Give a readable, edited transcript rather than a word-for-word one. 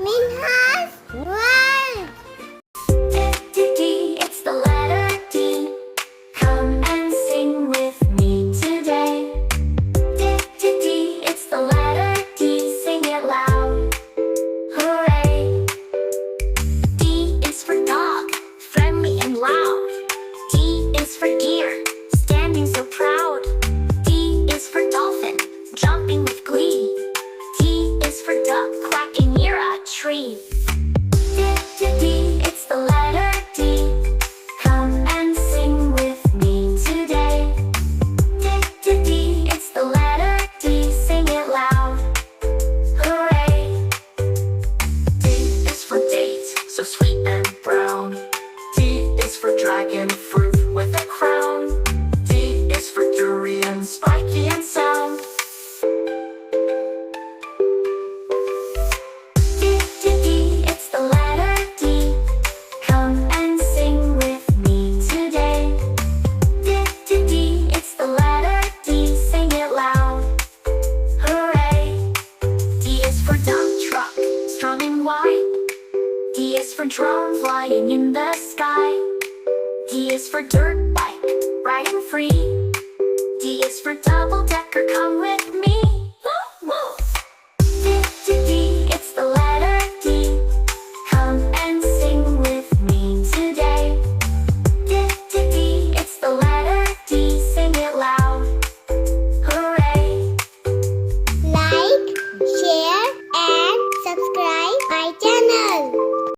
Minha's World. D, it's the letter D. Come and sing with me today. D, it's the letter D. Sing it loud. Hooray! D is for dog, friendly and loud. D is for deer, standing so proud. D is for dolphin, jumping with glee. D is for duck, quacking near a tree. D, it's the letter D. Come and sing with me today. D, it's the letter D. Sing it loud. Hooray! D is for date, so sweet and brown. D is for dragon fruit with a crown. D is for durian, spiky and sound. D, it's the letter D. Come and sing with me today. D, it's the letter D. Sing it loud. Hooray! D is for dump truck, strong and wide. D is for drone, flying in the sky. D is for dirt bike, bright and free.